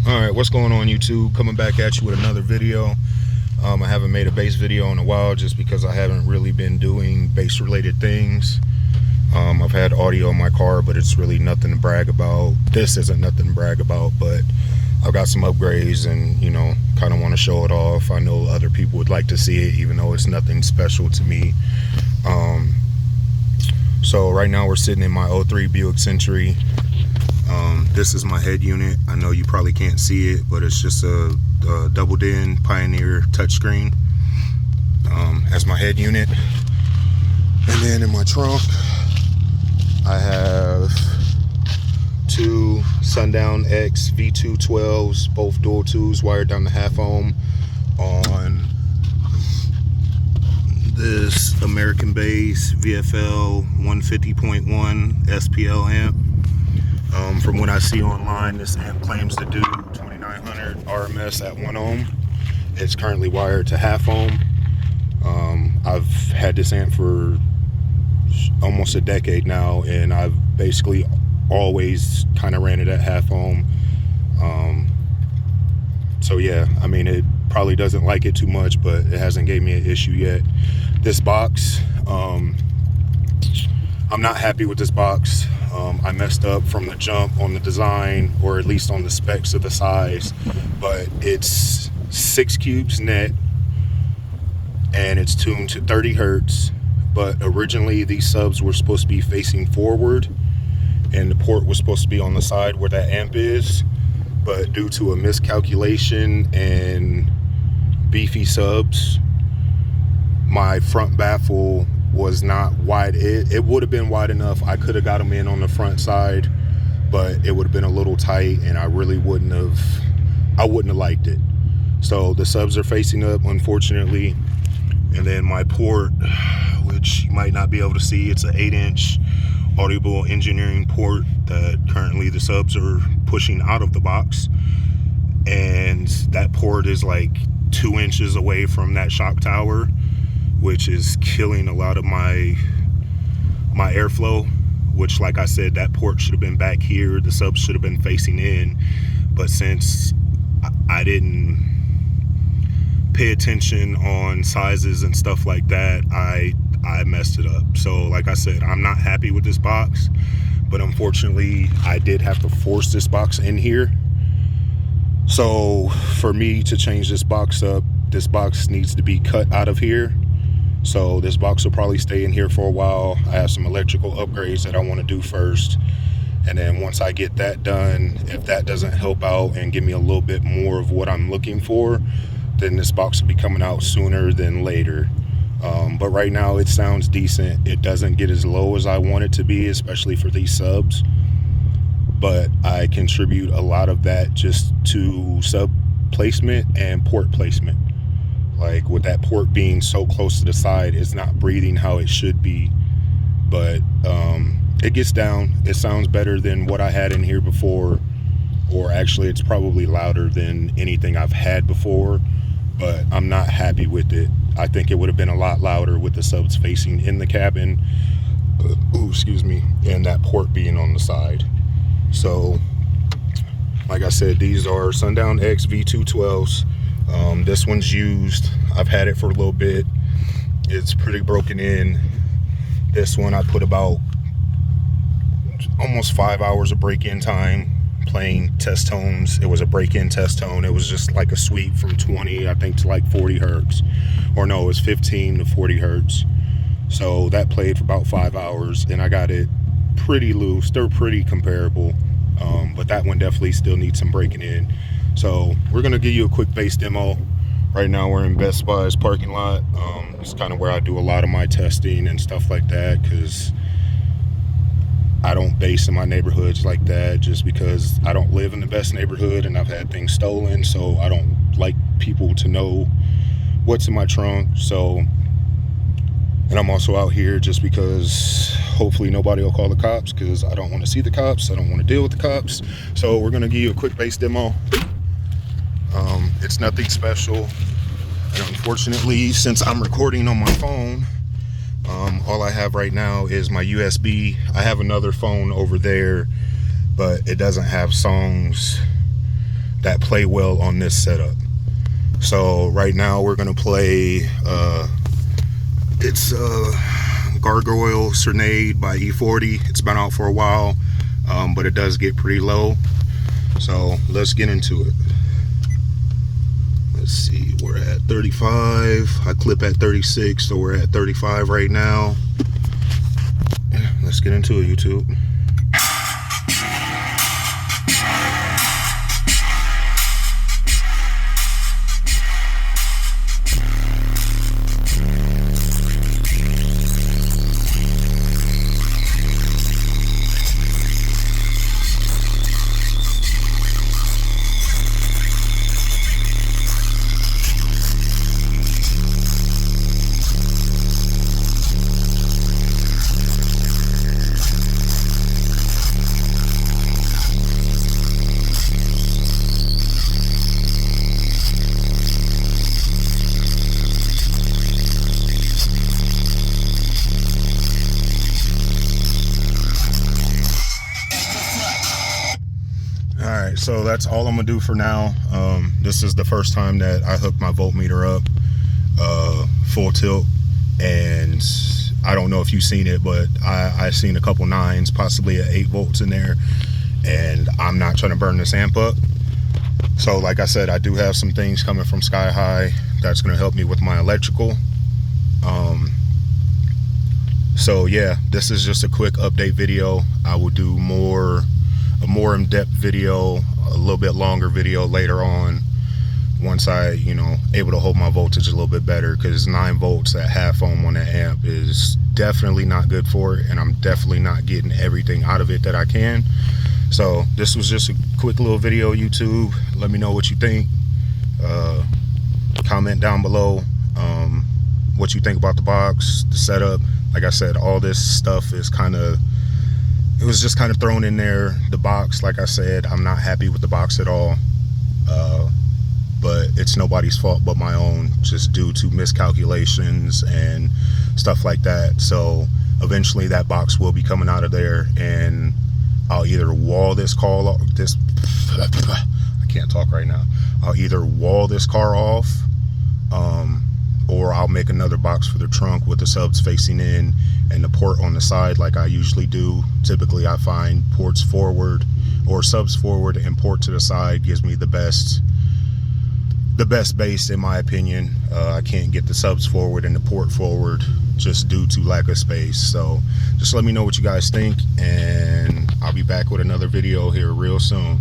Alright, what's going on YouTube? Coming back at you with another video. I haven't made a bass video in a while just because I haven't really been doing bass related things. I've had audio in my car, but it's really nothing to brag about. This isn't nothing to brag about, but I've got some upgrades and, you know, kind of want to show it off. I know other people would like to see it, even though it's nothing special to me. So right now we're sitting in my 03 Buick Century. This is my head unit. I know you probably can't see it, but it's just a double din Pioneer touchscreen as my head unit. And then in my trunk, I have two Sundown X V212s, both dual 2s wired down to 1/2 ohm on this American Bass VFL 150.1 SPL amp. From what I see online, this amp claims to do 2900 RMS at 1 ohm. It's currently wired to 1/2 ohm. I've had this amp for almost a decade now, and I've basically always kind of ran it at 1/2 ohm. So yeah, I mean, it probably doesn't like it too much, but it hasn't gave me an issue yet. This box, I'm not happy with this box. I messed up from the jump on the design, or at least on the specs of the size, but it's 6 cubes net and it's tuned to 30 hertz. But originally these subs were supposed to be facing forward and the port was supposed to be on the side where that amp is, but due to a miscalculation and beefy subs, my front baffle was not wide. It would have been wide enough. I could have got them in on the front side, but it would have been a little tight and I really wouldn't have liked it. So the subs are facing up, unfortunately. And then my port, which you might not be able to see, it's an 8-inch Audible Engineering port that currently the subs are pushing out of the box, and that port is like 2 inches away from that shock tower, which is killing a lot of my airflow, which, like I said, that port should have been back here. The subs should have been facing in, but since I didn't pay attention on sizes and stuff like that, I messed it up. So like I said, I'm not happy with this box, but unfortunately I did have to force this box in here. So for me to change this box up, this box needs to be cut out of here. So this box will probably stay in here for a while. I have some electrical upgrades that I want to do first, and then once I get that done, if that doesn't help out and give me a little bit more of what I'm looking for, then this box will be coming out sooner than later. But right now it sounds decent. It doesn't get as low as I want it to be, especially for these subs, but I contribute a lot of that just to sub placement and port placement. Like with that port being so close to the side, it's not breathing how it should be. But it gets down. It sounds better than what I had in here before, or actually it's probably louder than anything I've had before, but I'm not happy with it. I think it would have been a lot louder with the subs facing in the cabin, excuse me, and that port being on the side. So like I said, these are Sundown X V212s. This one's used. I've had it for a little bit. It's pretty broken in. This one I put about almost 5 hours of break-in time playing test tones. It was a break-in test tone. It was just like a sweep from 20, I think, to like 40 hertz. Or no, it was 15 to 40 hertz. So that played for about 5 hours, and I got it pretty loose. They're pretty comparable, but that one definitely still needs some breaking in. So we're gonna give you a quick bass demo. Right now we're in Best Buy's parking lot. It's kind of where I do a lot of my testing and stuff like that, because I don't bass in my neighborhoods like that, just because I don't live in the best neighborhood and I've had things stolen, so I don't like people to know what's in my trunk. So, and I'm also out here just because hopefully nobody will call the cops, because I don't want to see the cops. I don't want to deal with the cops. So we're gonna give you a quick bass demo. It's nothing special, and unfortunately, since I'm recording on my phone, all I have right now is my USB. I have another phone over there, but it doesn't have songs that play well on this setup. So right now we're gonna play it's Gargoyle Serenade by E40. It's been out for a while, but it does get pretty low, so let's get into it. Let's see, we're at 35. I clip at 36, so we're at 35 right now. Let's get into it, YouTube. Alright, so that's all I'm gonna do for now. This is the first time that I hooked my voltmeter up full tilt, and I don't know if you've seen it, but I've seen a couple 9s, possibly at 8 volts in there, and I'm not trying to burn this amp up. So like I said, I do have some things coming from Sky High that's going to help me with my electrical. So yeah, this is just a quick update video. I will do a more in-depth video, a little bit longer video later on, once I, able to hold my voltage a little bit better, because 9 volts at half ohm on that amp is definitely not good for it, and I'm definitely not getting everything out of it that I can. So this was just a quick little video, YouTube. Let me know what you think. Comment down below what you think about the box, the setup. Like I said, all this stuff is it was just kind of thrown in there. The box, like I said, I'm not happy with the box at all. But it's nobody's fault but my own, just due to miscalculations and stuff like that. So eventually that box will be coming out of there, and I'll either wall this car off, I can't talk right now. I'll either wall this car off, or I'll make another box for the trunk with the subs facing in and the port on the side like I usually do. Typically I find ports forward or subs forward and port to the side gives me the best bass, in my opinion. I can't get the subs forward and the port forward just due to lack of space. So just let me know what you guys think, and I'll be back with another video here real soon.